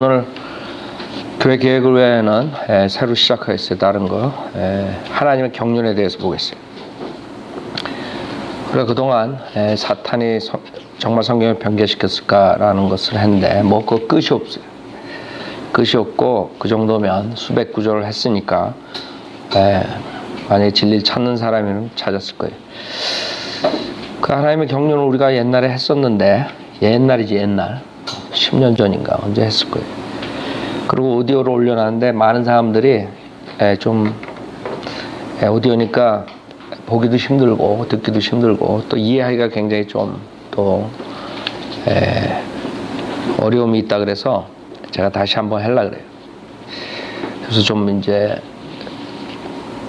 오늘 교회 계획을 외에는 새로 시작하겠어요. 다른 거 하나님의 경륜에 대해서 보겠어요. 그래 그동안 사탄이 정말 성경을 변개시켰을까라는 것을 했는데 뭐 그 끝이 없어요. 끝이 없고 그 정도면 수백 구절을 했으니까 만약에 진리를 찾는 사람이면 찾았을 거예요. 그 하나님의 경륜을 우리가 옛날에 했었는데 옛날이지 옛날 10년 전인가 언제 했을 거예요. 그리고 오디오를 올려놨는데 많은 사람들이 좀 오디오니까 보기도 힘들고 듣기도 힘들고 또 이해하기가 굉장히 좀 또 어려움이 있다 그래서 제가 다시 한번 하려고 그래요. 그래서 좀 이제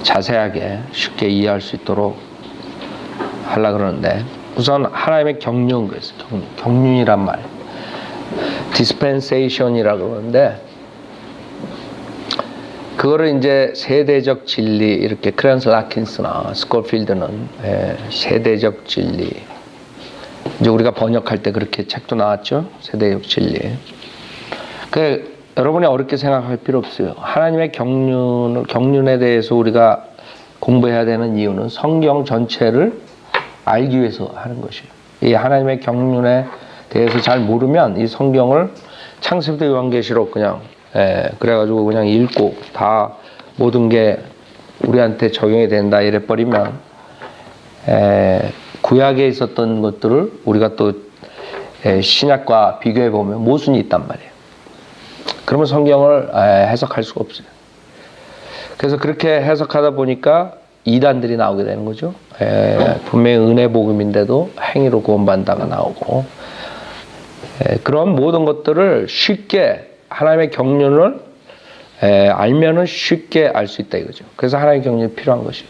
자세하게 쉽게 이해할 수 있도록 하려고 그러는데 우선 하나님의 경륜 그래서 경륜이란 말 dispensation이라고 그러는데 그거를 이제 세대적 진리 이렇게 크랜스 라킨스나 스콜필드는 세대적 진리 이제 우리가 번역할 때 그렇게 책도 나왔죠. 세대적 진리. 그 여러분이 어렵게 생각할 필요 없어요. 하나님의 경륜에 대해서 우리가 공부해야 되는 이유는 성경 전체를 알기 위해서 하는 것이에요. 이 하나님의 경륜에 대해서 잘 모르면 이 성경을 창세기부터 요한계시록 그냥 그래가지고 그냥 읽고 다 모든 게 우리한테 적용이 된다 이래 버리면 구약에 있었던 것들을 우리가 또 신약과 비교해 보면 모순이 있단 말이에요. 그러면 성경을 해석할 수가 없어요. 그래서 그렇게 해석하다 보니까 이단들이 나오게 되는 거죠. 분명히 은혜 복음인데도 행위로 구원받는다가 나오고 그런 모든 것들을 쉽게 하나님의 경륜을 알면은 쉽게 알 수 있다 이거죠. 그래서 하나님의 경륜이 필요한 것이에요.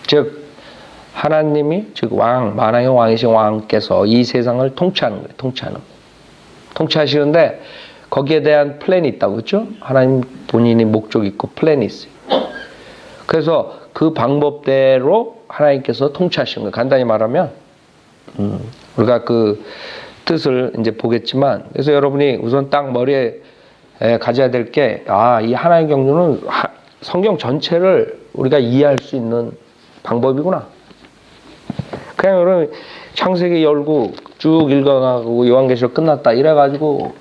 즉 하나님이 즉 만왕의 왕이신 왕께서 이 세상을 통치하는 거예요. 통치하시는데 거기에 대한 플랜이 있다고 그렇죠? 하나님 본인이 목적이 있고 플랜이 있어요. 그래서 그 방법대로 하나님께서 통치하시는 거예요. 간단히 말하면 우리가 그 뜻을 이제 보겠지만 그래서 여러분이 우선 딱 머리에 가져야 될 게 이 하나님의 경륜은 성경 전체를 우리가 이해할 수 있는 방법이구나. 그냥 여러분 창세기 열고 쭉 읽어나가고 요한계시록 끝났다 이래가지고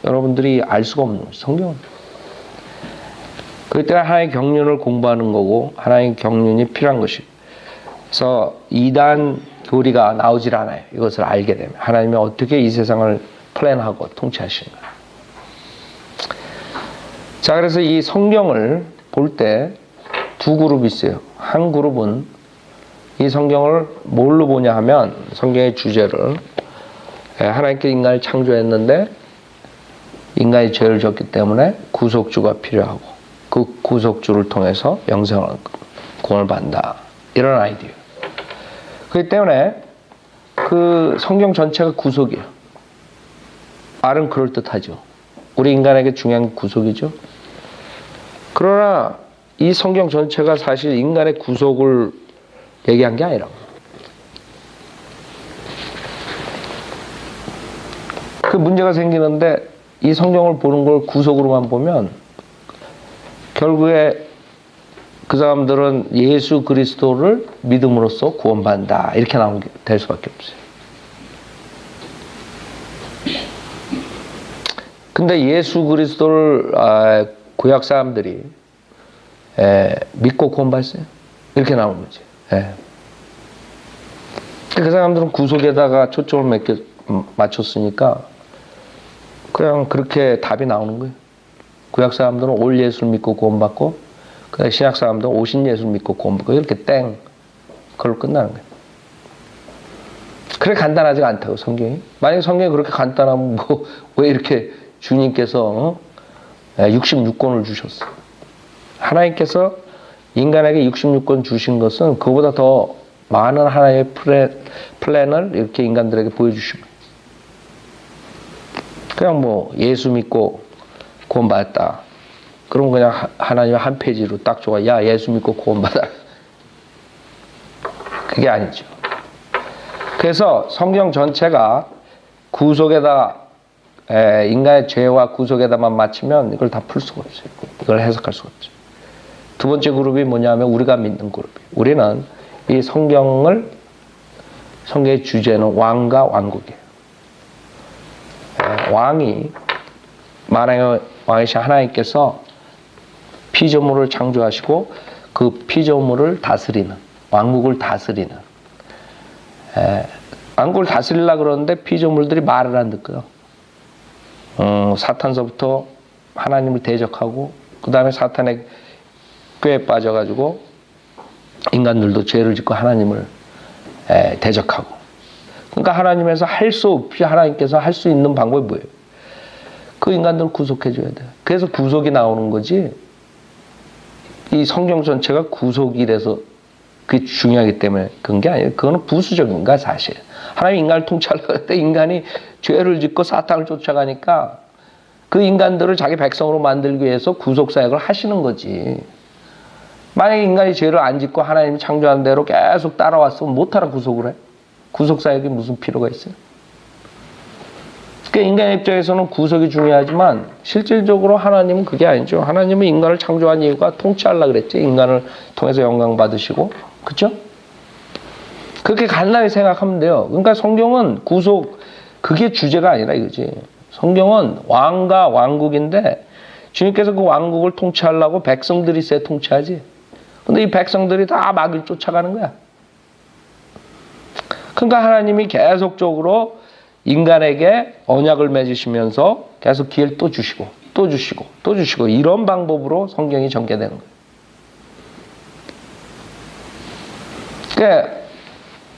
여러분들이 알 수가 없는 거죠. 성경은. 그때 하나님의 경륜을 공부하는 거고 하나님의 경륜이 필요한 것이에요. 그래서 이단 교리가 나오질 않아요. 이것을 알게 되면 하나님이 어떻게 이 세상을 플랜하고 통치하시는가. 자, 그래서 이 성경을 볼 때 두 그룹이 있어요. 한 그룹은 이 성경을 뭘로 보냐 하면 성경의 주제를 하나님께 인간을 창조했는데 인간이 죄를 졌기 때문에 구속주가 필요하고 그 구속주를 통해서 영생을 구원을 받는다. 이런 아이디어. 그렇기 때문에 그 성경 전체가 구속이에요. 말은 그럴듯하죠. 우리 인간에게 중요한 구속이죠. 그러나 이 성경 전체가 사실 인간의 구속을 얘기한 게 아니라고. 그 문제가 생기는데 이 성경을 보는 걸 구속으로만 보면 결국에 그 사람들은 예수 그리스도를 믿음으로써 구원받는다 이렇게 나오게 될 수밖에 없어요. 근데 예수 그리스도를 구약 사람들이 믿고 구원받았어요. 이렇게 나오는 거지. 그 사람들은 구속에다가 초점을 맞췄으니까 그냥 그렇게 답이 나오는 거예요. 구약 사람들은 올 예수를 믿고 구원받고 그 신약 사람들은 오신 예수를 믿고 구원받고 이렇게 땡 그걸로 끝나는 거예요. 그래 간단하지가 않다고 성경이. 만약에 성경이 그렇게 간단하면 왜 이렇게 주님께서 66권을 주셨어. 하나님께서 인간에게 66권 주신 것은 그보다 더 많은 하나님의 플랜을 이렇게 인간들에게 보여주신 거예요. 그냥 뭐 예수 믿고 구원받았다. 그럼 그냥 하나님 한 페이지로 딱 좋아. 야 예수 믿고 구원받아. 그게 아니죠. 그래서 성경 전체가 구속에다 인간의 죄와 구속에다만 맞추면 이걸 다 풀 수가 없어요. 이걸 해석할 수가 없죠. 두 번째 그룹이 뭐냐면 우리가 믿는 그룹이에요. 우리는 이 성경의 주제는 왕과 왕국이에요. 왕이 만왕의 왕이신 하나님께서 피조물을 창조하시고 그 피조물을 다스리는, 왕국을 다스리는, 왕국을 다스리려고 그러는데 피조물들이 말을 안 듣고요. 사탄서부터 하나님을 대적하고 그 다음에 사탄의 꾀에 빠져가지고 인간들도 죄를 짓고 하나님을 대적하고, 그러니까 하나님에서 할 수 없이 하나님께서 할 수 있는 방법이 뭐예요? 그 인간들을 구속해 줘야 돼요. 그래서 구속이 나오는 거지, 이 성경 전체가 구속이 돼서 그게 중요하기 때문에 그런 게 아니에요. 그거는 부수적인 거야 사실. 하나님 인간을 통치하려고 할 때 인간이 죄를 짓고 사탄을 쫓아가니까 그 인간들을 자기 백성으로 만들기 위해서 구속사역을 하시는 거지. 만약에 인간이 죄를 안 짓고 하나님이 창조한 대로 계속 따라왔으면 못하라 구속을 해. 구속사역이 무슨 필요가 있어요? 그러니까 인간의 입장에서는 구속이 중요하지만 실질적으로 하나님은 그게 아니죠. 하나님은 인간을 창조한 이유가 통치하려고 그랬지. 인간을 통해서 영광 받으시고. 그렇죠? 그렇게 간단히 생각하면 돼요. 그러니까 성경은 구속, 그게 주제가 아니라 이거지. 성경은 왕과 왕국인데 주님께서 그 왕국을 통치하려고 백성들이 세 통치하지. 근데 이 백성들이 다 마귀를 쫓아가는 거야. 그러니까 하나님이 계속적으로 인간에게 언약을 맺으시면서 계속 기회를 또 주시고 또 주시고 또 주시고, 이런 방법으로 성경이 전개되는 거예요. 그러니까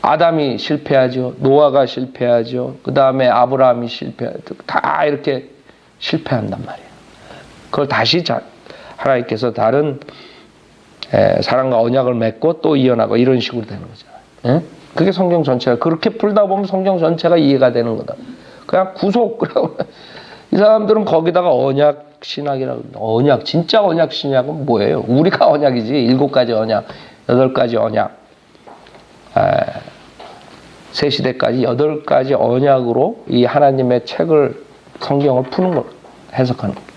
아담이 실패하죠. 노아가 실패하죠. 그 다음에 아브라함이 실패하죠. 다 이렇게 실패한단 말이에요. 그걸 다시 하나님께서 다른 사람과 언약을 맺고 또 이어나고 이런 식으로 되는 거잖아요. 그게 성경 전체가, 그렇게 풀다 보면 성경 전체가 이해가 되는 거다. 그냥 구속. 이 사람들은 거기다가 언약 신학이라고. 언약, 진짜 언약 신약은 뭐예요? 우리가 언약이지. 7가지 언약, 8가지 언약, 새 시대까지 8가지 언약으로 이 하나님의 책을, 성경을 푸는 걸 해석하는 거예요.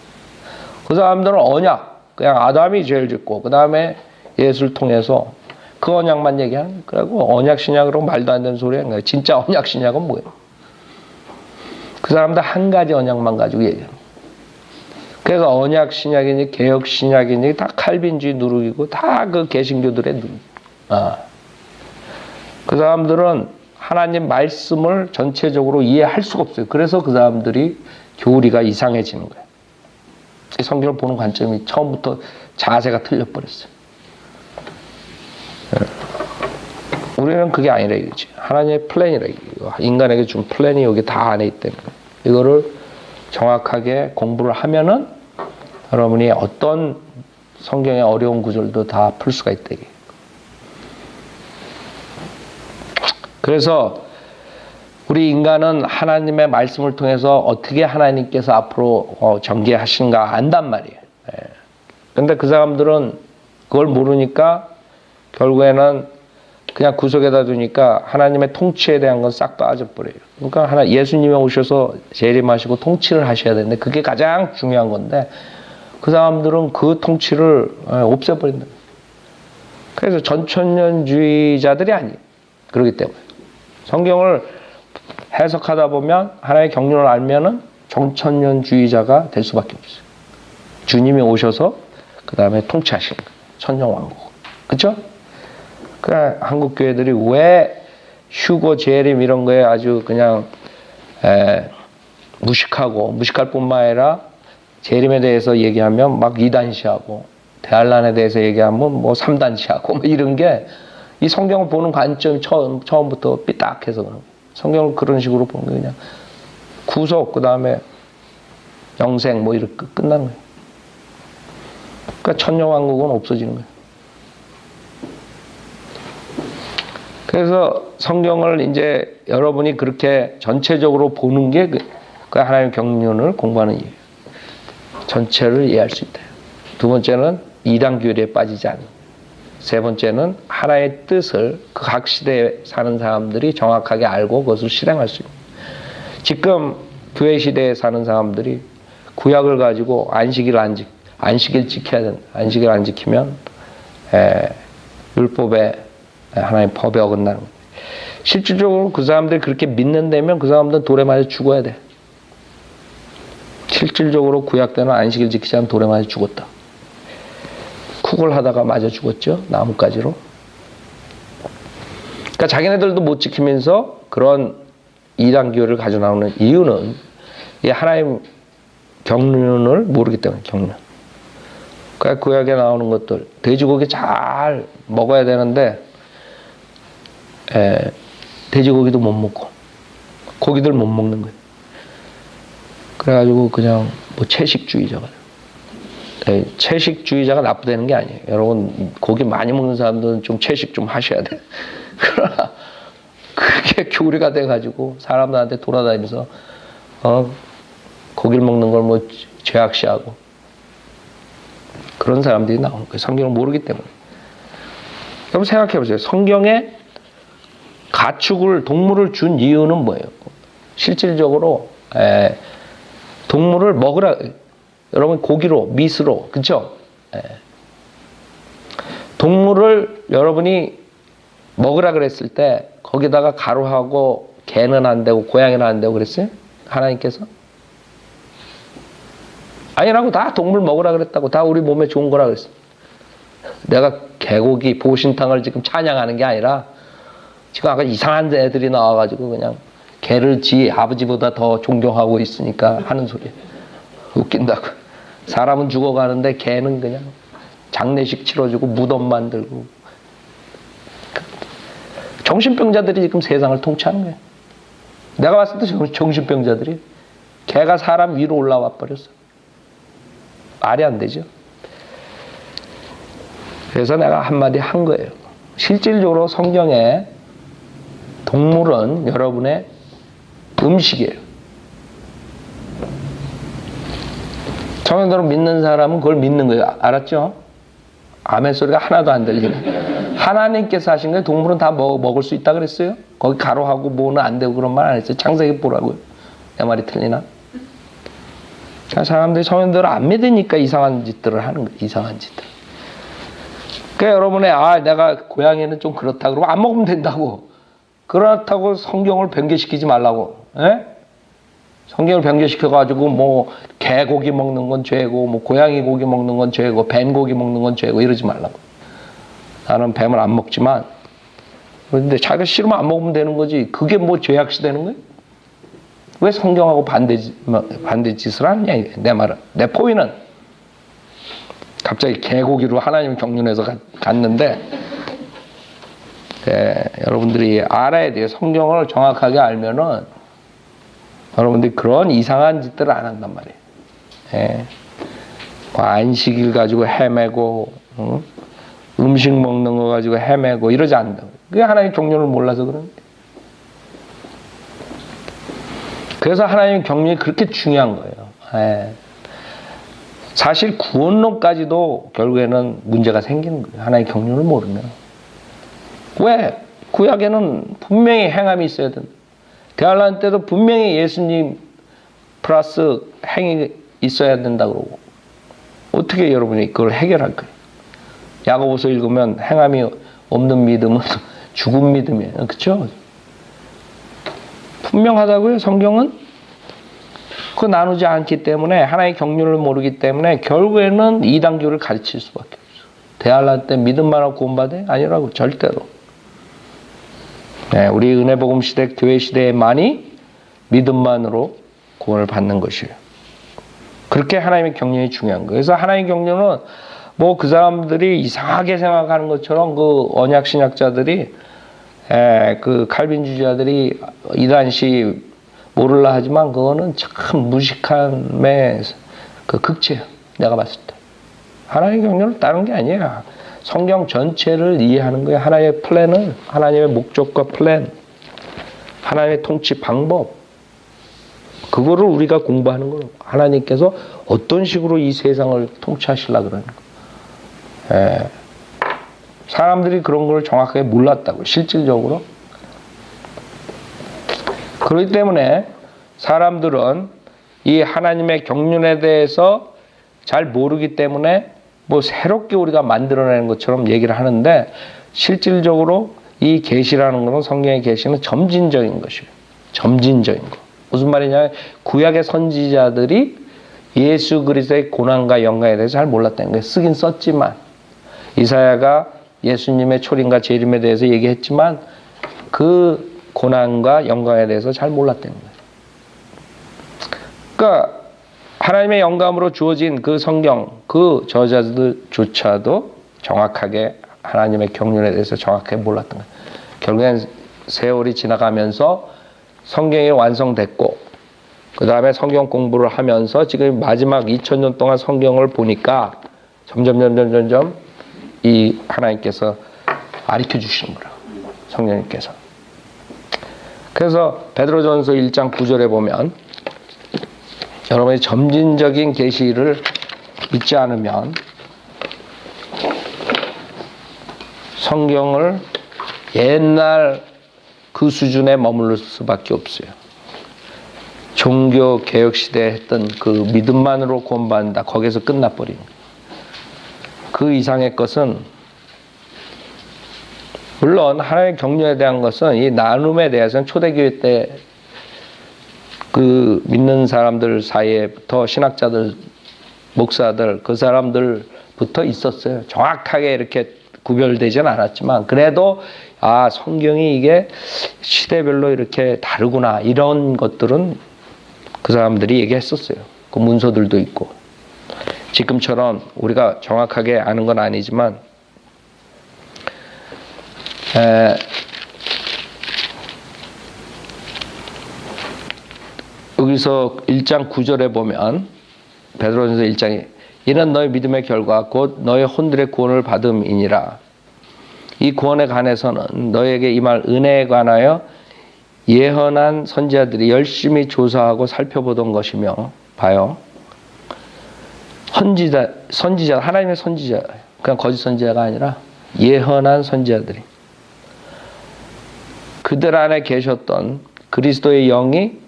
그 사람들은 언약, 그냥 아담이 죄를 짓고 그 다음에 예수를 통해서 그 언약만 얘기하는 거예요. 그리고 언약 신약으로 말도 안 되는 소리 하는 거예요. 진짜 언약 신약은 뭐예요? 그 사람들 한 가지 언약만 가지고 얘기하는 거예요. 그래서 언약 신약이니 개혁 신약이니 다 칼빈주의 누룩이고 다 그 개신교들의 누룩. 그 사람들은 하나님 말씀을 전체적으로 이해할 수가 없어요. 그래서 그 사람들이 교리가 이상해지는 거예요. 성경을 보는 관점이 처음부터 자세가 틀려버렸어요. 우리는 그게 아니라 이거지. 하나님의 플랜이라 이거. 인간에게 준 플랜이 여기 다 안에 있다는 거예요. 이거를 정확하게 공부를 하면은 여러분이 어떤 성경의 어려운 구절도 다 풀 수가 있다. 이게. 그래서 우리 인간은 하나님의 말씀을 통해서 어떻게 하나님께서 앞으로 전개하신가 안단 말이에요. 그런데 그 사람들은 그걸 모르니까 결국에는 그냥 구석에다 두니까 하나님의 통치에 대한 건 싹 빠져버려요. 그러니까 예수님이 오셔서 재림하시고 통치를 하셔야 되는데 그게 가장 중요한 건데 그 사람들은 그 통치를 없애버린다. 그래서 전천년주의자들이 아니에요. 그렇기 때문에 성경을 해석하다 보면 하나의 경륜을 알면은 전천년주의자가 될 수밖에 없어요. 주님이 오셔서 그 다음에 통치하시는 거예요. 천년왕국. 그렇죠? 그러니까 한국 교회들이 왜 휴거 재림 이런 거에 아주 그냥 무식할 뿐만 아니라 재림에 대해서 얘기하면 막 2단시하고 대환란에 대해서 얘기하면 뭐 3단시하고 뭐 이런 게 이 성경을 보는 관점이 처음부터 삐딱해서 그런 거예요. 성경을 그런 식으로 보는 게 그냥 구속 그 다음에 영생 뭐 이렇게 끝나는 거예요. 그러니까 천년왕국은 없어지는 거예요. 그래서 성경을 이제 여러분이 그렇게 전체적으로 보는 게 그 하나님의 경륜을 공부하는 이유예요. 전체를 이해할 수 있다. 두 번째는 이단 교리에 빠지지 않는. 세 번째는 하나의 뜻을 그 각 시대에 사는 사람들이 정확하게 알고 그것을 실행할 수 있는. 지금 교회 시대에 사는 사람들이 구약을 가지고 안식일 지켜야 된다. 안식일 안 지키면 율법에 하나님 법에 어긋나는 거예요. 실질적으로 그 사람들이 그렇게 믿는다면 그 사람들은 돌에 맞아 죽어야 돼. 실질적으로 구약 때는 안식일 지키지 않으면 돌에 맞아 죽었다. 쿡을 하다가 맞아 죽었죠. 나뭇가지로. 그러니까 자기네들도 못 지키면서 그런 이단교를 가져 나오는 이유는 이 하나님 경륜을 모르기 때문에 경륜. 그러니까 구약에 나오는 것들 돼지고기 잘 먹어야 되는데 돼지고기도 못 먹고 고기들 못 먹는 거예요. 그래가지고 그냥 뭐 채식주의자가 채식주의자가 나쁘다는 게 아니에요. 여러분 고기 많이 먹는 사람들은 좀 채식 좀 하셔야 돼. 그러나 그게 교리가 돼가지고 사람들한테 돌아다니면서 고기를 먹는 걸 뭐 죄악시하고 그런 사람들이 나오는 거예요. 성경을 모르기 때문에. 여러분 생각해 보세요. 성경에 동물을 준 이유는 뭐예요? 실질적으로 동물을 먹으라. 여러분 고기로, 미스로, 그렇죠? 동물을 여러분이 먹으라 그랬을 때 거기다가 가루하고 개는 안 되고 고양이는 안 되고 그랬어요? 하나님께서? 아니라고 다 동물 먹으라 그랬다고. 다 우리 몸에 좋은 거라 그랬어. 내가 개고기 보신탕을 지금 찬양하는 게 아니라 지금 아까 이상한 애들이 나와가지고 그냥 개를 지 아버지보다 더 존경하고 있으니까 하는 소리. 웃긴다고. 사람은 죽어가는데 개는 그냥 장례식 치러주고 무덤 만들고. 정신병자들이 지금 세상을 통치하는 거예요. 내가 봤을 때 정신병자들이. 개가 사람 위로 올라와 버렸어. 말이 안 되죠. 그래서 내가 한마디 한 거예요. 실질적으로 성경에 동물은 여러분의 음식이에요. 성경대로 믿는 사람은 그걸 믿는 거예요. 알았죠? 아멘 소리가 하나도 안 들리네. 하나님께서 하신 거예요. 동물은 다 먹을 수 있다 그랬어요? 거기 가로하고 뭐는 안 되고 그런 말 안 했어요. 창세기 보라고요. 내 말이 틀리나? 사람들이 성경대로 안 믿으니까 이상한 짓들을 하는 거예요. 이상한 짓들. 그러니까 여러분의 내가 고양이는 좀 그렇다 그러고 안 먹으면 된다고. 그렇다고 성경을 변개시키지 말라고. 에? 성경을 변개시켜가지고 뭐 개고기 먹는 건 죄고 뭐 고양이 고기 먹는 건 죄고 뱀 고기 먹는 건 죄고 이러지 말라고. 나는 뱀을 안 먹지만 그런데 자기가 싫으면 안 먹으면 되는 거지. 그게 뭐 죄악시 되는 거예요? 왜 성경하고 반대 짓을 하느냐 내 말은. 내 포인은 갑자기 개고기로 하나님 경륜해서 갔는데 여러분들이 알아야 돼요. 성경을 정확하게 알면은 여러분들이 그런 이상한 짓들을 안 한단 말이에요. 안식일 가지고 헤매고 음식 먹는 거 가지고 헤매고 이러지 않는다고. 그게 하나님 경륜을 몰라서 그런 거예요. 그래서 하나님 경륜이 그렇게 중요한 거예요. 사실 구원론까지도 결국에는 문제가 생기는 거예요. 하나님 경륜을 모르면. 왜? 구약에는 분명히 행함이 있어야 된다. 대환란 때도 분명히 예수님 플러스 행이 있어야 된다고 그러고. 어떻게 여러분이 그걸 해결할 거예요? 야고보서 읽으면 행함이 없는 믿음은 죽은 믿음이에요. 그렇죠? 분명하다고요. 성경은 그거 나누지 않기 때문에 하나의 경륜을 모르기 때문에 결국에는 이단교를 가르칠 수밖에 없어요. 대환란 때 믿음만 하고 구원받아요? 아니라고 절대로. 우리 은혜복음 시대 교회 시대에만이 믿음만으로 구원을 받는 것이에요. 그렇게 하나님의 경륜이 중요한 거예요. 그래서 하나님의 경륜은 뭐 그 사람들이 이상하게 생각하는 것처럼 그 언약 신학자들이 그 칼빈주의자들이 이단시 모를라 하지만 그거는 참 무식함의 그 극치예요. 내가 봤을 때. 하나님의 경륜을 따르는 게 아니에요. 성경 전체를 이해하는 거예요. 하나님의 플랜을, 하나님의 목적과 플랜, 하나님의 통치 방법. 그거를 우리가 공부하는 거예요. 하나님께서 어떤 식으로 이 세상을 통치하시려고 그러는 거예요. 사람들이 그런 걸 정확하게 몰랐다고요. 실질적으로. 그렇기 때문에 사람들은 이 하나님의 경륜에 대해서 잘 모르기 때문에 뭐 새롭게 우리가 만들어내는 것처럼 얘기를 하는데, 실질적으로 이 계시라는 것은, 성경의 계시는 점진적인 것이에요. 점진적인 거. 무슨 말이냐? 구약의 선지자들이 예수 그리스도의 고난과 영광에 대해서 잘 몰랐다는 거예요. 쓰긴 썼지만, 이사야가 예수님의 초림과 재림에 대해서 얘기했지만 그 고난과 영광에 대해서 잘 몰랐다는 거예요. 그러니까 하나님의 영감으로 주어진 그 성경, 그 저자들조차도 정확하게 하나님의 경륜에 대해서 정확하게 몰랐던 거예요. 결국엔 세월이 지나가면서 성경이 완성됐고, 그 다음에 성경 공부를 하면서 지금 마지막 2000년 동안 성경을 보니까 점점 이 하나님께서 가르쳐 주시는 거라고, 성령님께서. 그래서 베드로전서 1장 9절에 보면, 여러분이 점진적인 계시를 믿지 않으면 성경을 옛날 그 수준에 머무를 수밖에 없어요. 종교 개혁 시대에 했던 그 믿음만으로 구원받는다, 거기에서 끝나버린 거예요. 그 이상의 것은, 물론 하나님의 경륜에 대한 것은, 이 나눔에 대해서는 초대교회 때 그 믿는 사람들 사이에부터, 신학자들, 목사들, 그 사람들부터 있었어요. 정확하게 이렇게 구별되지는 않았지만, 그래도 성경이 이게 시대별로 이렇게 다르구나, 이런 것들은 그 사람들이 얘기했었어요. 그 문서들도 있고. 지금처럼 우리가 정확하게 아는 건 아니지만, 여기서 1장 9절에 보면, 베드로전서 1장에 이는 너희 믿음의 결과 곧 너희 혼들의 구원을 받음이니라. 이 구원에 관해서는 너희에게 임할 은혜에 관하여 예언한 선지자들이 열심히 조사하고 살펴보던 것이며, 봐요, 선지자, 하나님의 선지자, 그냥 거짓 선지자가 아니라 예언한 선지자들이, 그들 안에 계셨던 그리스도의 영이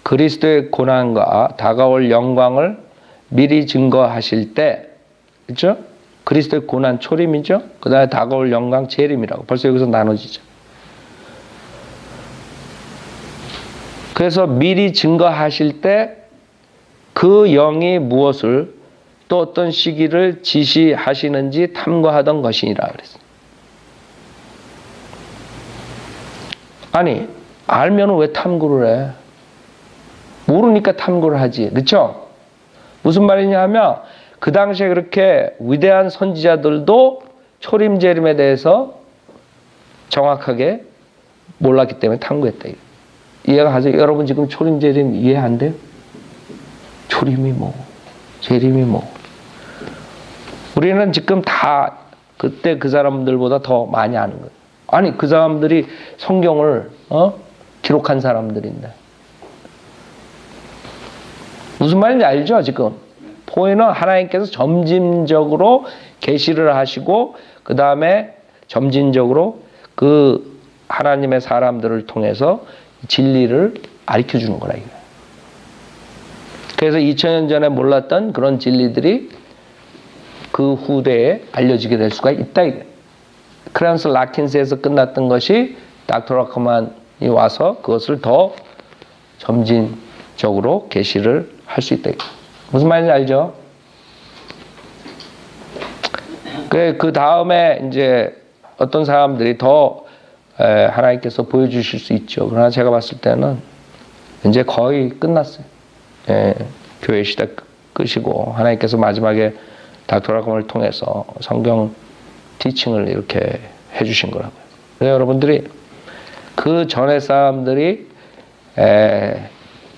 그리스도의 고난과 다가올 영광을 미리 증거하실 때, 그렇죠? 그리스도의 고난 초림이죠. 그 다음에 다가올 영광 재림이라고 벌써 여기서 나눠지죠. 그래서 미리 증거하실 때 그 영이 무엇을, 또 어떤 시기를 지시하시는지 탐구하던 것이니라 그랬어요. 아니, 알면 왜 탐구를 해? 모르니까 탐구를 하지. 그렇죠? 무슨 말이냐 하면, 그 당시에 그렇게 위대한 선지자들도 초림 재림에 대해서 정확하게 몰랐기 때문에 탐구했다. 이해가 가세요? 여러분 지금 초림 재림 이해 안 돼요? 초림이 뭐, 재림이 뭐. 우리는 지금 다 그때 그 사람들보다 더 많이 아는 거예요. 아니, 그 사람들이 성경을 기록한 사람들인데. 무슨 말인지 알죠, 지금? 포인트는 하나님께서 점진적으로 계시를 하시고, 그 다음에 점진적으로 그 하나님의 사람들을 통해서 진리를 가르쳐 주는 거라, 이거예요. 그래서 2000년 전에 몰랐던 그런 진리들이 그 후대에 알려지게 될 수가 있다, 이거예요. 크란스 라킨스에서 끝났던 것이 닥터 라커만이 와서 그것을 더 점진적으로 계시를 할 수 있다. 무슨 말인지 알죠? 그 다음에 이제 어떤 사람들이 더 하나님께서 보여주실 수 있죠. 그러나 제가 봤을 때는 이제 거의 끝났어요. 교회 시대 끝이고, 하나님께서 마지막에 닥터 라컴을 통해서 성경 티칭을 이렇게 해주신 거라고요. 그래서 여러분들이 그 전에 사람들이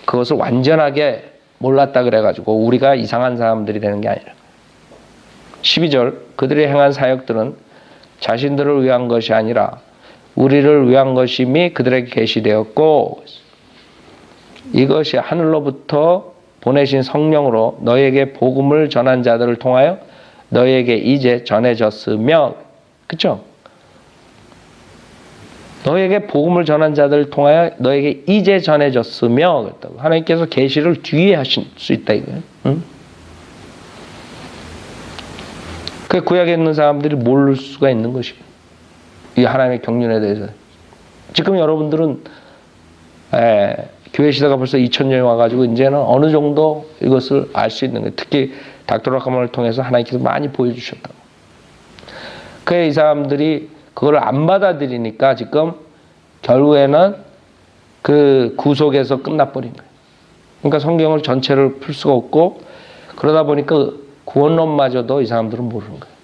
그것을 완전하게 몰랐다 그래가지고 우리가 이상한 사람들이 되는 게 아니라, 12절, 그들이 행한 사역들은 자신들을 위한 것이 아니라 우리를 위한 것임이 그들에게 계시되었고, 이것이 하늘로부터 보내신 성령으로 너희에게 복음을 전한 자들을 통하여 너희에게 이제 전해졌으며, 그쵸? 너에게 복음을 전한 자들을 통하여 너에게 이제 전해졌으며 그랬다고. 하나님께서 계시를 뒤에 하실 수 있다 이거예요. 응? 그 구약에 있는 사람들이 모를 수가 있는 것이고 이 하나님의 경륜에 대해서. 지금 여러분들은 교회 시대가 벌써 2000년이 와가지고 이제는 어느 정도 이것을 알 수 있는 거예요. 특히 닥터라카몬을 통해서 하나님께서 많이 보여주셨다고. 그래 이 사람들이 그걸 안 받아들이니까 지금 결국에는 그 구속에서 끝나버린 거예요. 그러니까 성경을 전체를 풀 수가 없고 그러다 보니까 구원론마저도 이 사람들은 모르는 거예요.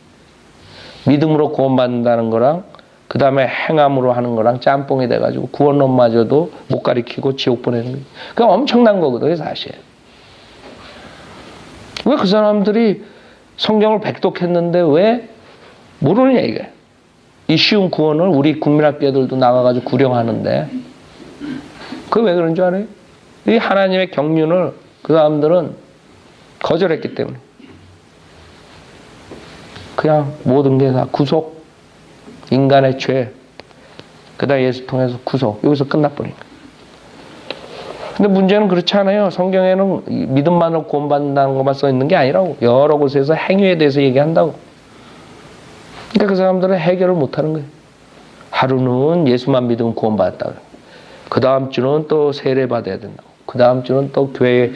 믿음으로 구원받는다는 거랑 그 다음에 행함으로 하는 거랑 짬뽕이 돼가지고 구원론마저도 못 가리키고 지옥 보내는 거예요. 그게 엄청난 거거든요, 사실. 왜 그 사람들이 성경을 백독했는데 왜 모르느냐 이게. 이 쉬운 구원을 우리 국민학교들도 나가가지고 구령하는데 그게 왜 그런 줄 알아요? 이 하나님의 경륜을 그 사람들은 거절했기 때문에 그냥 모든 게 다 구속, 인간의 죄, 그 다음 예수 통해서 구속, 여기서 끝나버린 거예요. 근데 문제는 그렇지 않아요. 성경에는 믿음만으로 구원받는다는 것만 써 있는 게 아니라고. 여러 곳에서 행위에 대해서 얘기한다고. 그러니까 그 사람들은 해결을 못하는 거예요. 하루는 예수만 믿으면 구원받았다. 그 다음 주는 또 세례 받아야 된다고. 그 다음 주는 또 교회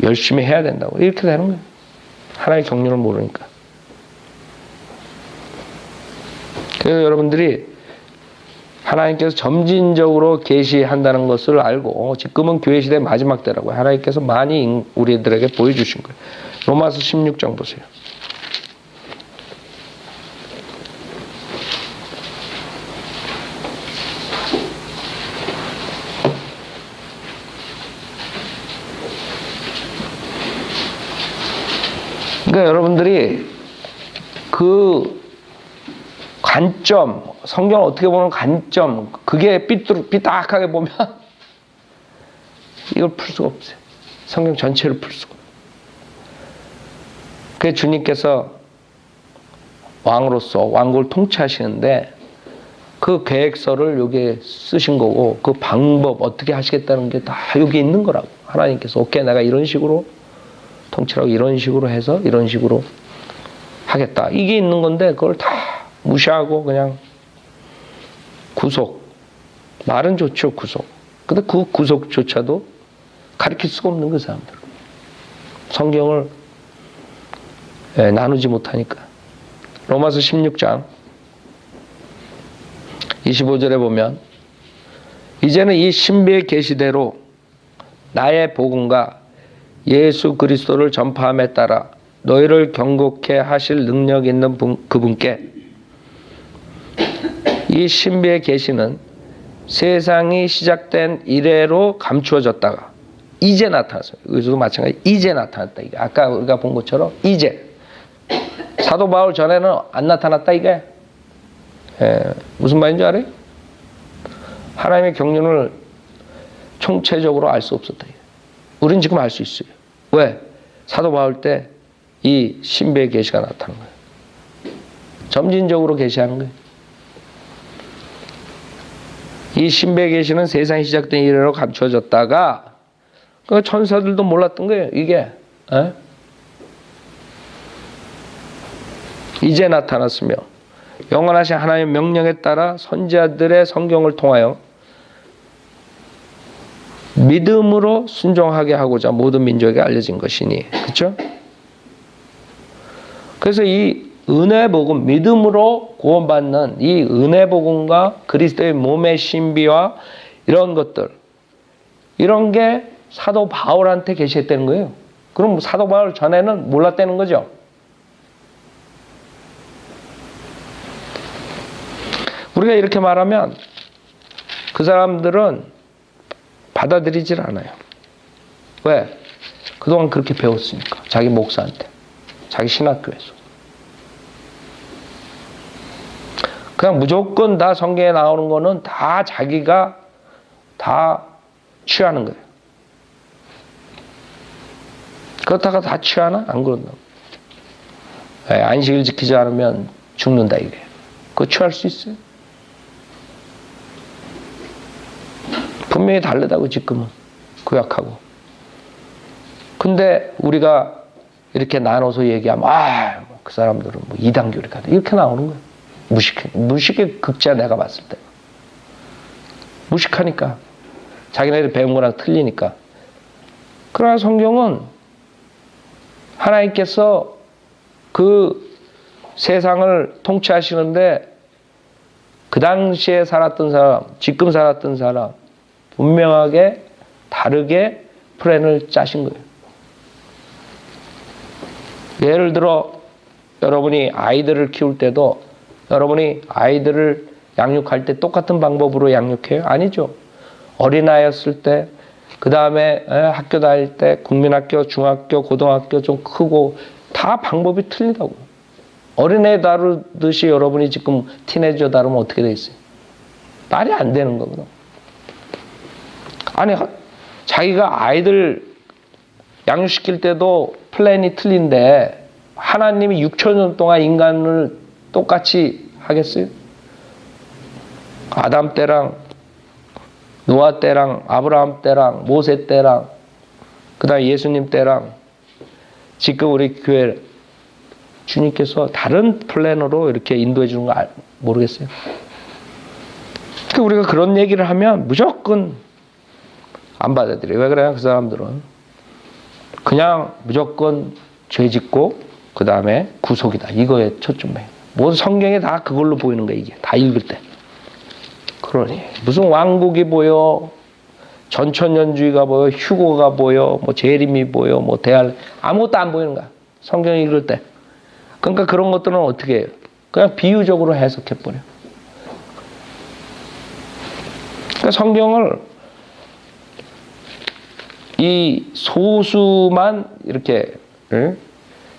열심히 해야 된다고. 이렇게 되는 거예요. 하나님의 경륜을 모르니까. 그래서 여러분들이 하나님께서 점진적으로 계시한다는 것을 알고 지금은 교회 시대의 마지막 때라고요. 하나님께서 많이 우리들에게 보여주신 거예요. 로마서 16장 보세요. 그러니까 여러분들이 그 관점, 성경을 어떻게 보는 관점, 그게 삐딱하게 보면 이걸 풀 수가 없어요. 성경 전체를 풀 수가 없어요. 그게 주님께서 왕으로서 왕국을 통치하시는데 그 계획서를 여기에 쓰신 거고 그 방법 어떻게 하시겠다는 게 다 여기 있는 거라고. 하나님께서 오케이 내가 이런 식으로 통치라고 이런 식으로 해서 이런 식으로 하겠다. 이게 있는 건데 그걸 다 무시하고 그냥 구속. 말은 좋죠, 구속. 근데 그 구속조차도 가르칠 수가 없는 그 사람들. 성경을 나누지 못하니까. 로마서 16장 25절에 보면 이제는 이 신비의 계시대로 나의 복음과 예수 그리스도를 전파함에 따라 너희를 경고케 하실 능력 있는 그분께 이 신비의 계시는 세상이 시작된 이래로 감추어졌다가 이제 나타났어요. 여기서도 마찬가지. 이제 나타났다. 이게 아까 우리가 본 것처럼 이제 사도 바울 전에는 안 나타났다 이게. 무슨 말인지 알아요? 하나님의 경륜을 총체적으로 알 수 없었다. 우린 지금 알 수 있어요. 왜? 사도 바울 때 이 신비의 계시가 나타난 거예요. 점진적으로 계시하는 거예요. 이 신비의 계시는 세상이 시작된 이래로 감춰졌다가 그 천사들도 몰랐던 거예요. 이게 이제 나타났으며 영원하신 하나님의 명령에 따라 선지자들의 성경을 통하여 믿음으로 순종하게 하고자 모든 민족에게 알려진 것이니. 그렇죠? 그래서 이 은혜 복음, 믿음으로 구원받는 이 은혜 복음과 그리스도의 몸의 신비와 이런 것들, 이런 게 사도 바울한테 계시했다는 거예요. 그럼 사도 바울 전에는 몰랐다는 거죠. 우리가 이렇게 말하면 그 사람들은 받아들이질 않아요. 왜? 그동안 그렇게 배웠으니까. 자기 목사한테. 자기 신학교에서. 그냥 무조건 다 성경에 나오는 거는 다 자기가 다 취하는 거예요. 그렇다가 다 취하나? 안 그런다고. 안식일 지키지 않으면 죽는다 이게. 그거 취할 수 있어요? 분명히 다르다고 지금은 구약하고. 근데 우리가 이렇게 나눠서 얘기하면 그 사람들은 뭐 이단교리가 이렇게 나오는 거예요. 무식의 극자 내가 봤을 때. 무식하니까. 자기네들 배운 거랑 틀리니까. 그러나 성경은 하나님께서 그 세상을 통치하시는데 그 당시에 살았던 사람, 지금 살았던 사람 분명하게 다르게 플랜을 짜신 거예요. 예를 들어 여러분이 아이들을 키울 때도 여러분이 아이들을 양육할 때 똑같은 방법으로 양육해요? 아니죠. 어린아이였을 때, 그 다음에 학교 다닐 때, 국민학교, 중학교, 고등학교 좀 크고 다 방법이 틀리다고. 어린애 다루듯이 여러분이 지금 티네이저 다루면 어떻게 돼 있어요? 말이 안 되는 거거든. 아니, 자기가 아이들 양육시킬 때도 플랜이 틀린데 하나님이 6천년 동안 인간을 똑같이 하겠어요? 아담 때랑 노아 때랑 아브라함 때랑 모세 때랑 그 다음에 예수님 때랑 지금 우리 교회 주님께서 다른 플랜으로 이렇게 인도해 주는 거 모르겠어요. 그러니까 우리가 그런 얘기를 하면 무조건 안 받아들여요. 왜 그래요? 그 사람들은 그냥 무조건 죄 짓고 그 다음에 구속이다. 이거에 초점해. 모든 성경에 다 그걸로 보이는 거야. 이게 다 읽을 때. 그러니 무슨 왕국이 보여, 전천년주의가 보여, 휴고가 보여, 뭐 재림이 보여, 뭐 대할 아무것도 안 보이는 거야. 성경 읽을 때. 그러니까 그런 것들은 어떻게 해요? 그냥 비유적으로 해석해 버려. 그러니까 성경을 이 소수만 이렇게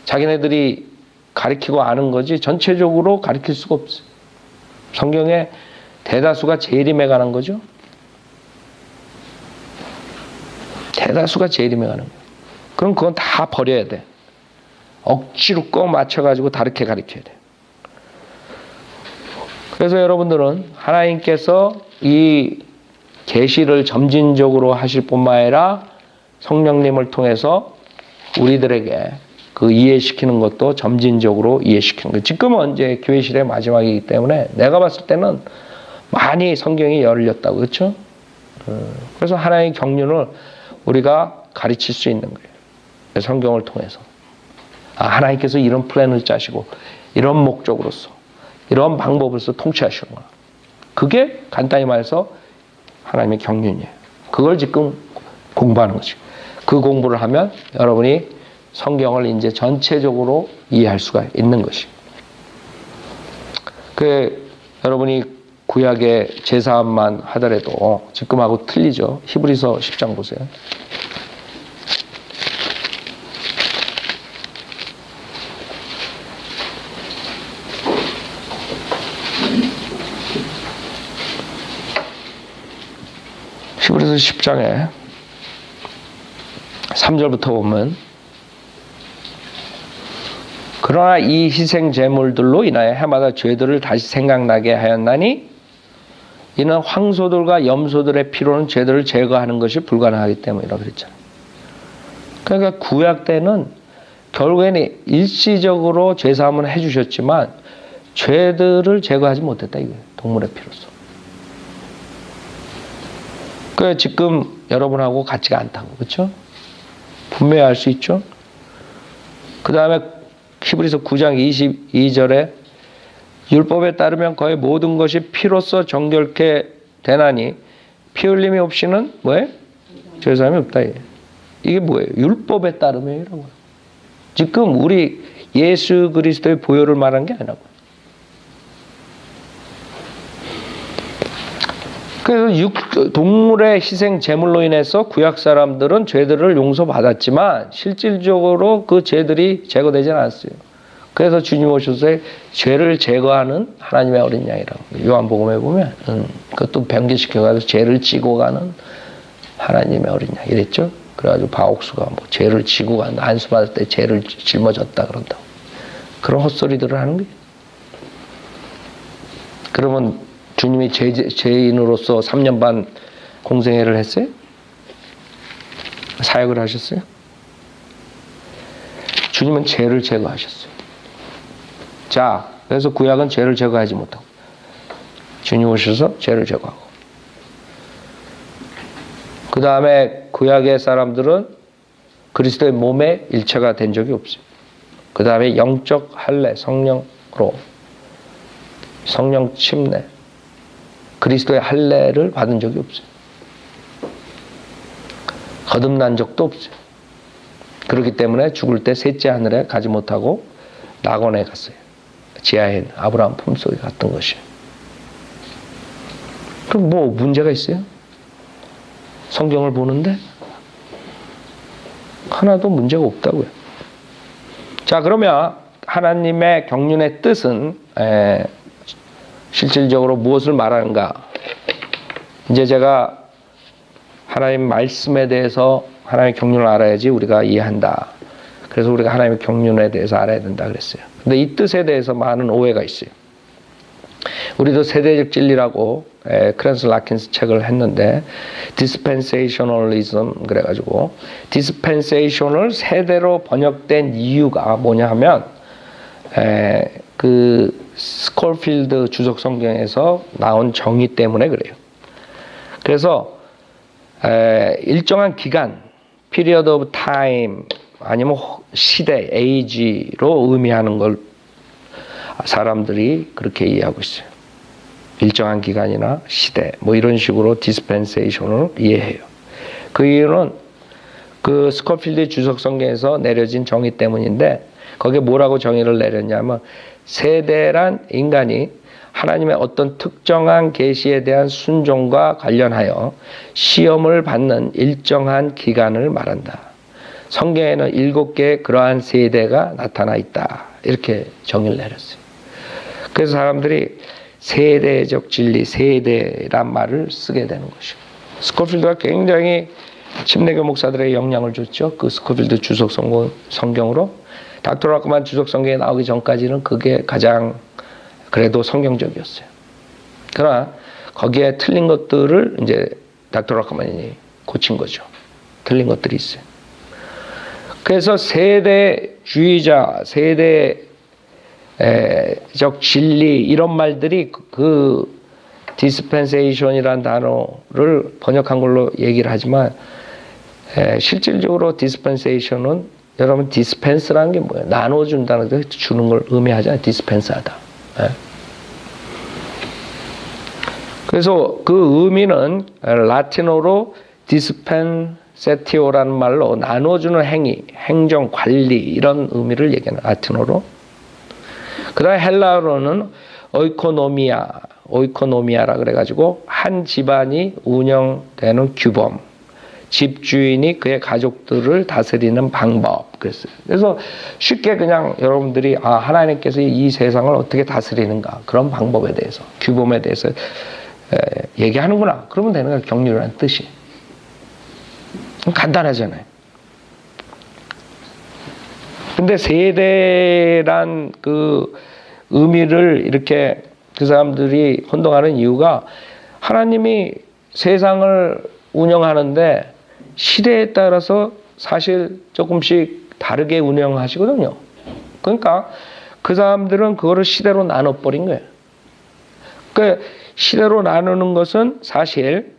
자기네들이 가리키고 아는 거지 전체적으로 가리킬 수가 없어요. 성경에 대다수가 재림에 관한 거죠. 대다수가 재림에 관한 거예요. 그럼 그건 다 버려야 돼. 억지로 꼭 맞춰가지고 다르게 가르쳐야 돼. 그래서 여러분들은 하나님께서 이 계시를 점진적으로 하실 뿐만 아니라 성령님을 통해서 우리들에게 그 이해시키는 것도 점진적으로 이해시키는 거예요. 지금은 이제 교회실의 마지막이기 때문에 내가 봤을 때는 많이 성경이 열렸다고, 그렇죠? 그래서 하나님의 경륜을 우리가 가르칠 수 있는 거예요. 성경을 통해서. 하나님께서 이런 플랜을 짜시고 이런 목적으로서 이런 방법으로서 통치하시는 거야. 그게 간단히 말해서 하나님의 경륜이에요. 그걸 지금 공부하는 거지. 그 공부를 하면 여러분이 성경을 이제 전체적으로 이해할 수가 있는 것이. 여러분이 구약의 제사함만 하더라도 지금하고 틀리죠. 히브리서 10장 보세요. 히브리서 10장에 3절부터 보면 그러나 이 희생 제물들로 인하여 해마다 죄들을 다시 생각나게 하였나니 이는 황소들과 염소들의 피로는 죄들을 제거하는 것이 불가능하기 때문이라고 그랬잖아요. 그러니까 구약 때는 결국에는 일시적으로 죄사함을 해주셨지만 죄들을 제거하지 못했다 이거예요. 동물의 피로서. 그 지금 여러분하고 같지가 않다고, 그렇죠? 분명히 알 수 있죠. 그 다음에 히브리서 9장 22절에 율법에 따르면 거의 모든 것이 피로써 정결케 되나니 피 흘림이 없이는 뭐예요? 죄사함이 없다. 이게 뭐예요? 율법에 따르면이라고요. 지금 우리 예수 그리스도의 보혈을 말한 게 아니라고요. 그래서 동물의 희생 제물로 인해서 구약 사람들은 죄들을 용서받았지만 실질적으로 그 죄들이 제거되지 않았어요. 그래서 주님 오셔서 죄를 제거하는 하나님의 어린 양이라고. 요한복음에 보면 그것도 변개시켜가지고 죄를 지고 가는 하나님의 어린 양 이랬죠. 그래가지고 바옥수가 뭐 죄를 지고 간 안수받을 때 죄를 짊어졌다 그런다고. 그런 헛소리들을 하는 거예요. 그러면 주님이 죄인으로서 3년 반 공생애를 했어요? 사역을 하셨어요? 주님은 죄를 제거하셨어요. 자, 그래서 구약은 죄를 제거하지 못하고 주님 오셔서 죄를 제거하고, 그 다음에 구약의 사람들은 그리스도의 몸에 일체가 된 적이 없어요. 그 다음에 영적 할례, 성령으로 성령 침례, 그리스도의 할례를 받은 적이 없어요. 거듭난 적도 없어요. 그렇기 때문에 죽을 때 셋째 하늘에 가지 못하고 낙원에 갔어요. 지하에 있는 아브라함 품속에 갔던 것이에요. 그럼 뭐 문제가 있어요? 성경을 보는데 하나도 문제가 없다고요. 자, 그러면 하나님의 경륜의 뜻은 실질적으로 무엇을 말하는가? 이제 제가 하나님 말씀에 대해서 하나님의 경륜을 알아야지 우리가 이해한다. 그래서 우리가 하나님의 경륜에 대해서 알아야 된다 그랬어요. 근데 이 뜻에 대해서 많은 오해가 있어요. 우리도 세대적 진리라고 크랜스 라킨스 책을 했는데, dispensationalism 그래가지고 dispensational 세대로 번역된 이유가 뭐냐 하면 그 스콜필드 주석 성경에서 나온 정의 때문에 그래요. 그래서 일정한 기간, period of time 아니면 시대, age로 의미하는 걸 사람들이 그렇게 이해하고 있어요. 일정한 기간이나 시대, 뭐 이런 식으로 dispensation을 이해해요. 그 이유는 그 스코필드 주석 성경에서 내려진 정의 때문인데, 거기에 뭐라고 정의를 내렸냐면, 세대란 인간이 하나님의 어떤 특정한 계시에 대한 순종과 관련하여 시험을 받는 일정한 기간을 말한다. 성경에는 7개의 그러한 세대가 나타나 있다. 이렇게 정의를 내렸어요. 그래서 사람들이 세대적 진리, 세대란 말을 쓰게 되는 것이고, 스코필드가 굉장히 침례교 목사들의 영향을 줬죠. 그 스코필드 주석 성경으로. 닥터 라크만 주석 성경에 나오기 전까지는 그게 가장 그래도 성경적이었어요. 그러나 거기에 틀린 것들을 이제 닥터 라크만이 고친 거죠. 틀린 것들이 있어요. 그래서 세대주의자, 세대적 진리 이런 말들이 그 dispensation이라는 단어를 번역한 걸로 얘기를 하지만, 실질적으로 dispensation은 여러분 dispense라는 게 뭐예요? 나눠준다는 게 주는 걸 의미하잖아요. dispense하다. 그래서 그 의미는 라틴어로 dispensatio라는 말로 나눠주는 행위, 행정, 관리 이런 의미를 얘기하는 라틴어로. 그 다음에 헬라어로는 오이코노미아라 그래가지고 한 집안이 운영되는 규범, 집주인이 그의 가족들을 다스리는 방법. 그래서 쉽게 그냥 여러분들이 하나님께서 이 세상을 어떻게 다스리는가, 그런 방법에 대해서, 규범에 대해서 얘기하는구나. 그러면 되는 거예요. 경륜이라는 뜻이. 간단하잖아요. 근데 세대란 그 의미를 이렇게 그 사람들이 혼동하는 이유가, 하나님이 세상을 운영하는데 시대에 따라서 사실 조금씩 다르게 운영하시거든요. 그러니까 그 사람들은 그거를 시대로 나눠버린 거예요. 그 시대로 나누는 것은 사실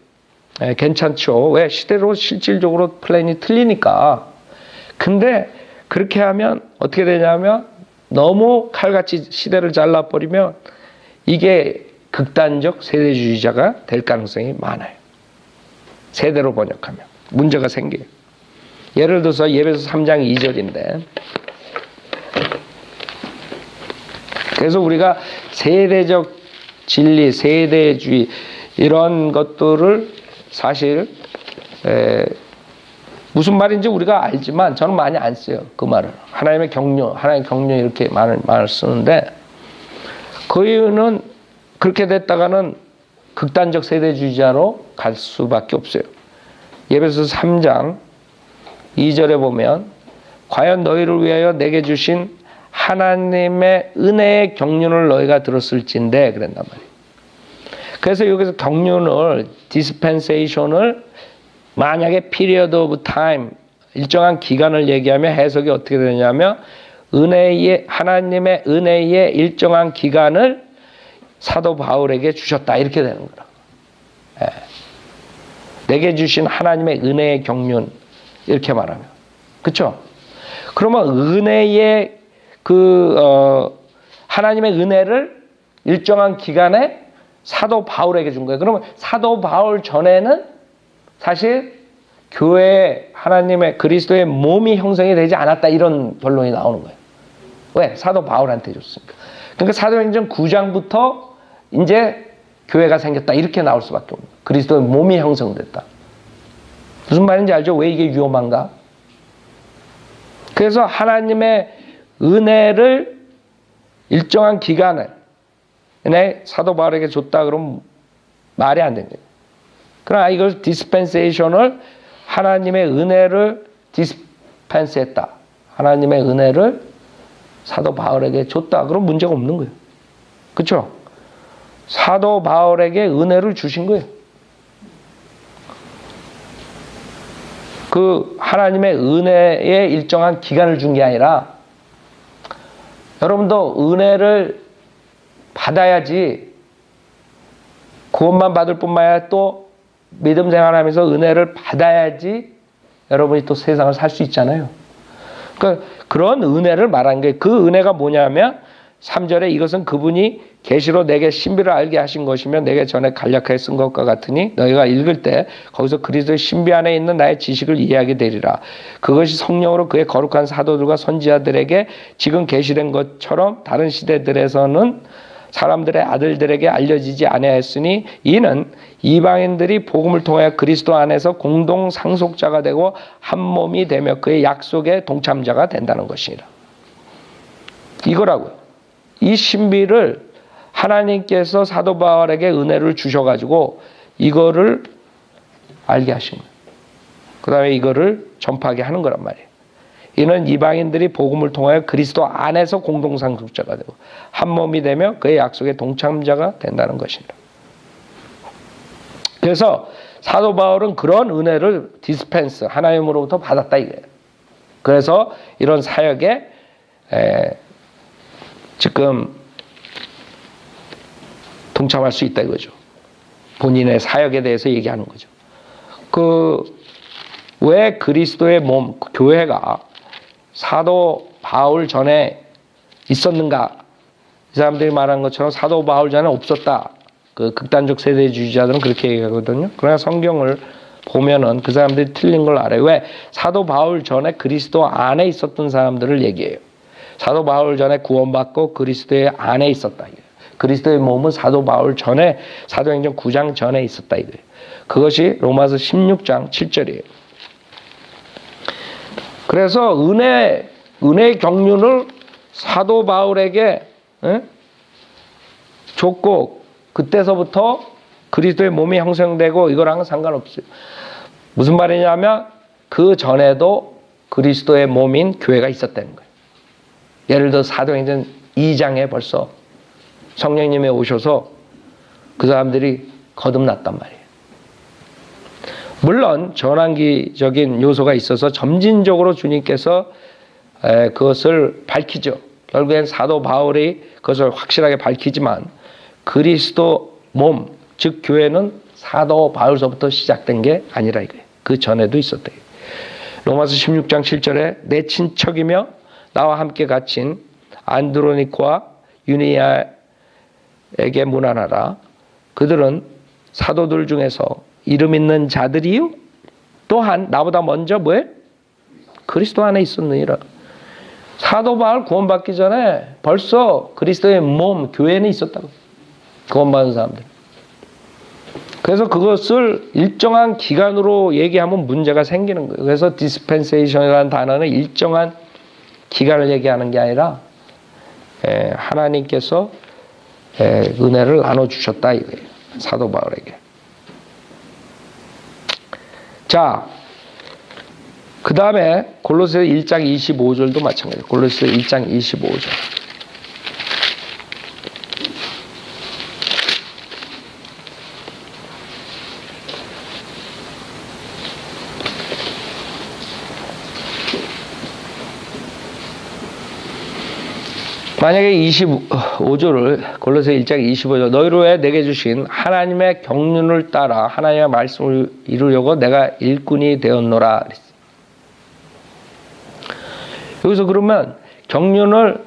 괜찮죠. 왜? 시대로 실질적으로 플랜이 틀리니까. 근데 그렇게 하면 어떻게 되냐면, 너무 칼같이 시대를 잘라버리면 이게 극단적 세대주의자가 될 가능성이 많아요. 세대로 번역하면 문제가 생겨요. 예를 들어서 예배서 3장 2절인데, 그래서 우리가 세대적 진리, 세대주의 이런 것들을 사실 무슨 말인지 우리가 알지만 저는 많이 안 써요. 그 말을. 하나님의 경륜 이렇게 말을 쓰는데, 그 이유는 그렇게 됐다가는 극단적 세대주의자로 갈 수밖에 없어요. 예배서 3장 2절에 보면, 과연 너희를 위하여 내게 주신 하나님의 은혜의 경륜을 너희가 들었을진데, 그랬단 말이에요. 그래서 여기서 경륜을 dispensation을 만약에 period of time 일정한 기간을 얘기하면 해석이 어떻게 되냐면 은혜의 하나님의 은혜의 일정한 기간을 사도 바울에게 주셨다 이렇게 되는 거라. 예. 내게 주신 하나님의 은혜의 경륜 이렇게 말하면 그렇죠? 그러면 은혜의 하나님의 은혜를 일정한 기간에 사도 바울에게 준 거예요. 그러면 사도 바울 전에는 사실 교회에 하나님의 그리스도의 몸이 형성이 되지 않았다 이런 결론이 나오는 거예요. 왜? 사도 바울한테 줬으니까. 그러니까 사도행전 9장부터 이제 교회가 생겼다 이렇게 나올 수밖에 없는 거예요. 그리스도의 몸이 형성됐다. 무슨 말인지 알죠? 왜 이게 위험한가? 그래서 하나님의 은혜를 일정한 기간에 사도 바울에게 줬다 그러면 말이 안 됩니다. 그러나 이걸 디스펜세이션을 하나님의 은혜를 디스펜스했다. 하나님의 은혜를 사도 바울에게 줬다. 그럼 문제가 없는 거예요. 그렇죠? 사도 바울에게 은혜를 주신 거예요. 그 하나님의 은혜에 일정한 기간을 준 게 아니라 여러분도 은혜를 받아야지 구원만 받을 뿐만 아니라 또 믿음 생활하면서 은혜를 받아야지 여러분이 또 세상을 살 수 있잖아요. 그러니까 그런 은혜를 말한 게 그 은혜가 뭐냐면 3절에 이것은 그분이 계시로 내게 신비를 알게 하신 것이며 내게 전에 간략하게 쓴 것과 같으니 너희가 읽을 때 거기서 그리스도의 신비 안에 있는 나의 지식을 이해하게 되리라. 그것이 성령으로 그의 거룩한 사도들과 선지자들에게 지금 계시된 것처럼 다른 시대들에서는 사람들의 아들들에게 알려지지 아니하였으니 이는 이방인들이 복음을 통하여 그리스도 안에서 공동 상속자가 되고 한 몸이 되며 그의 약속의 동참자가 된다는 것이니라. 이거라고요. 이 신비를 하나님께서 사도 바울에게 은혜를 주셔가지고 이거를 알게 하신 거예요. 그 다음에 이거를 전파하게 하는 거란 말이에요. 이는 이방인들이 복음을 통하여 그리스도 안에서 공동상속자가 되고 한 몸이 되며 그의 약속의 동참자가 된다는 것입니다. 그래서 사도 바울은 그런 은혜를 디스펜스 하나님으로부터 받았다 이거예요. 그래서 이런 사역에 지금 동참할 수 있다 이거죠. 본인의 사역에 대해서 얘기하는 거죠. 왜 그리스도의 몸 교회가 사도 바울 전에 있었는가? 이 사람들이 말한 것처럼 사도 바울 전에 없었다. 그 극단적 세대주의자들은 그렇게 얘기하거든요. 그러나 성경을 보면은 그 사람들이 틀린 걸 알아요. 왜? 사도 바울 전에 그리스도 안에 있었던 사람들을 얘기해요. 사도 바울 전에 구원받고 그리스도의 안에 있었다. 그리스도의 몸은 사도 바울 전에 사도행전 9장 전에 있었다. 이거예요. 그것이 로마서 16장 7절이에요. 그래서 은혜의 경륜을 사도 바울에게 줬고 그때서부터 그리스도의 몸이 형성되고 이거랑은 상관없어요. 무슨 말이냐면 그 전에도 그리스도의 몸인 교회가 있었다는 거예요. 예를 들어 사도행전 2장에 벌써 성령님이 오셔서 그 사람들이 거듭났단 말이에요. 물론 전환기적인 요소가 있어서 점진적으로 주님께서 그것을 밝히죠. 결국엔 사도 바울이 그것을 확실하게 밝히지만 그리스도 몸, 즉 교회는 사도 바울서부터 시작된 게 아니라 이거예요. 그 전에도 있었다. 로마서 16장 7절에 내 친척이며 나와 함께 갇힌 안드로니코와 유니아에게 문안하라. 그들은 사도들 중에서 이름 있는 자들이요 또한 나보다 먼저 뭐해? 그리스도 안에 있었느니라. 사도 바울 구원받기 전에 벌써 그리스도의 몸 교회는 있었다고. 구원받은 사람들. 그래서 그것을 일정한 기간으로 얘기하면 문제가 생기는 거예요. 그래서 dispensation이라는 단어는 일정한 기간을 얘기하는 게 아니라 하나님께서 은혜를 나눠주셨다 이거예요. 사도 바울에게. 자, 그 다음에 골로새서 1장 25절도 마찬가지예요. 골로새서 1장 25절. 만약에 25조를 골로새 1장 25절 너희로 내게 주신 하나님의 경륜을 따라 하나님의 말씀을 이루려고 내가 일꾼이 되었노라 그랬어요. 여기서 그러면 경륜을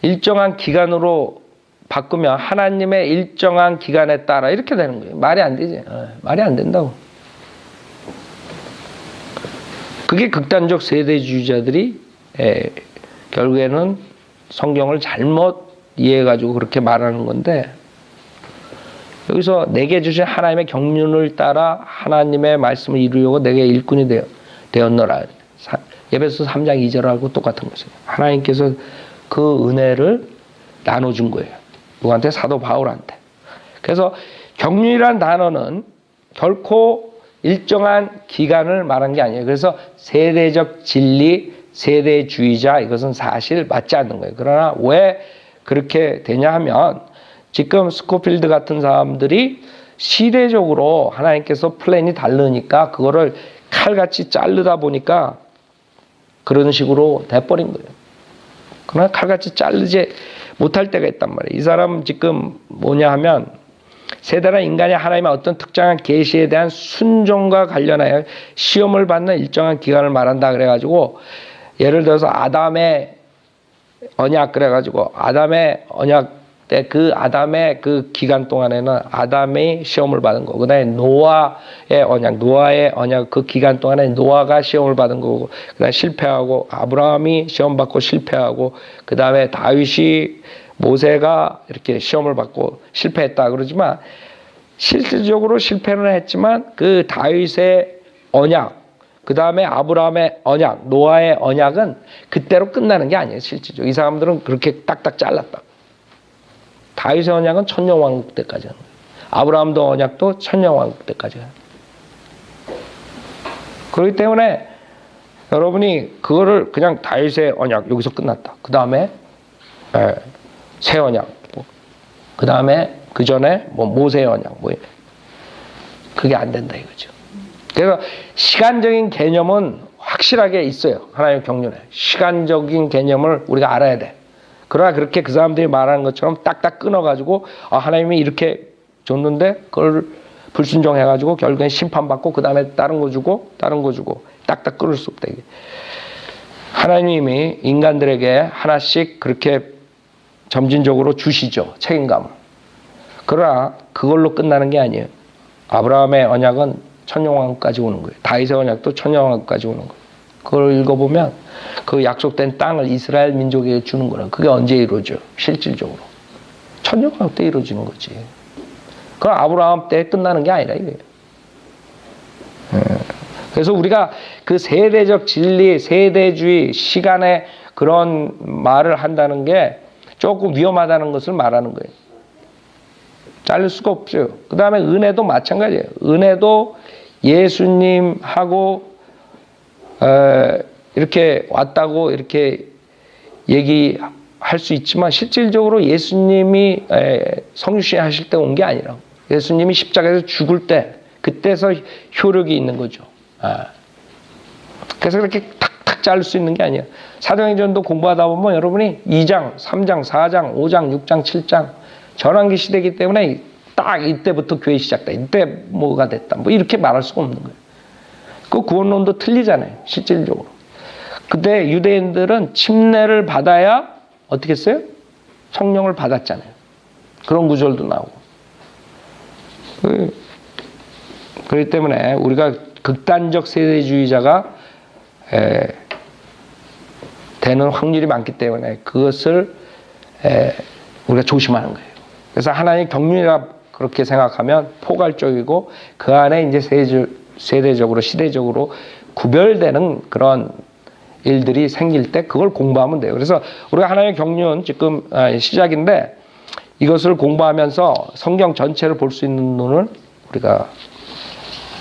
일정한 기간으로 바꾸면 하나님의 일정한 기간에 따라 이렇게 되는 거예요. 말이 안 되지. 말이 안 된다고. 그게 극단적 세대주의자들이 결국에는 성경을 잘못 이해해가지고 그렇게 말하는 건데, 여기서 내게 주신 하나님의 경륜을 따라 하나님의 말씀을 이루려고 내게 일꾼이 되었노라. 에베소서 3장 2절하고 똑같은 것이에요. 하나님께서 그 은혜를 나눠준 거예요. 누구한테? 사도 바울한테. 그래서 경륜이란 단어는 결코 일정한 기간을 말한 게 아니에요. 그래서 세대적 진리, 세대주의자 이것은 사실 맞지 않는 거예요. 그러나 왜 그렇게 되냐 하면 지금 스코필드 같은 사람들이 시대적으로 하나님께서 플랜이 다르니까 그거를 칼같이 자르다 보니까 그런 식으로 돼버린 거예요. 그러나 칼같이 자르지 못할 때가 있단 말이에요. 이 사람은 지금 뭐냐 하면 세대나 인간이 하나님의 어떤 특정한 계시에 대한 순종과 관련하여 시험을 받는 일정한 기간을 말한다 그래가지고, 예를 들어서 아담의 언약 그래가지고 아담의 언약 때 그 아담의 그 기간 동안에는 아담이 시험을 받은 거고, 그다음에 노아의 언약 그 기간 동안에 노아가 시험을 받은 거고, 그다음에 실패하고 아브라함이 시험 받고 실패하고, 그다음에 다윗이 모세가 이렇게 시험을 받고 실패했다 그러지만 실질적으로 실패는 했지만 그 다윗의 언약, 그 다음에 아브라함의 언약, 노아의 언약은 그때로 끝나는 게 아니에요. 실질적으로 이 사람들은 그렇게 딱딱 잘랐다. 다윗의 언약은 천년왕국 때까지 하는 거예요. 아브라함도 언약도 천년왕국 때까지 하는 거예요. 그렇기 때문에 여러분이 그거를 그냥 다윗의 언약 여기서 끝났다. 그 다음에 새 언약, 그 다음에 그 전에 모세의 언약, 그게 안 된다 이거죠. 그래서 시간적인 개념은 확실하게 있어요. 하나님의 경륜에 시간적인 개념을 우리가 알아야 돼. 그러나 그렇게 그 사람들이 말하는 것처럼 딱딱 끊어가지고 하나님이 이렇게 줬는데 그걸 불순종해가지고 결국엔 심판받고 그 다음에 다른 거 주고 딱딱 끊을 수 없다. 이게. 하나님이 인간들에게 하나씩 그렇게 점진적으로 주시죠. 책임감을. 그러나 그걸로 끝나는 게 아니에요. 아브라함의 언약은 천년왕국까지 오는 거예요. 다윗의 언약도 천년왕국까지 오는 거예요. 그걸 읽어보면 그 약속된 땅을 이스라엘 민족에게 주는 거라. 그게 언제 이루어져? 실질적으로. 천년왕국 때 이루어지는 거지. 그건 아브라함 때 끝나는 게 아니라 이거예요. 그래서 우리가 그 세대적 진리, 세대주의, 시간의 그런 말을 한다는 게 조금 위험하다는 것을 말하는 거예요. 자를 수가 없어요. 그 다음에 은혜도 마찬가지예요. 은혜도 예수님하고 이렇게 왔다고 이렇게 얘기할 수 있지만 실질적으로 예수님이 성육신 하실 때 온 게 아니라 예수님이 십자가에서 죽을 때 그때서 효력이 있는 거죠. 그래서 그렇게 탁탁 자를 수 있는 게 아니에요. 사도행전도 공부하다 보면 여러분이 2장, 3장, 4장, 5장, 6장, 7장 전환기 시대이기 때문에 딱 이때부터 교회 시작다. 이때 뭐가 됐다. 이렇게 말할 수가 없는 거예요. 그 구원론도 틀리잖아요. 실질적으로. 그때 유대인들은 침례를 받아야 어떻게 했어요? 성령을 받았잖아요. 그런 구절도 나오고. 그렇기 때문에 우리가 극단적 세대주의자가 되는 확률이 많기 때문에 그것을 우리가 조심하는 거예요. 그래서 하나님 경륜이라 그렇게 생각하면 포괄적이고 그 안에 이제 세대적으로 시대적으로 구별되는 그런 일들이 생길 때 그걸 공부하면 돼요. 그래서 우리가 하나님의 경륜 지금 시작인데 이것을 공부하면서 성경 전체를 볼 수 있는 눈을 우리가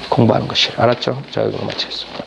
공부하는 것이 알았죠? 자, 이걸로 마치겠습니다.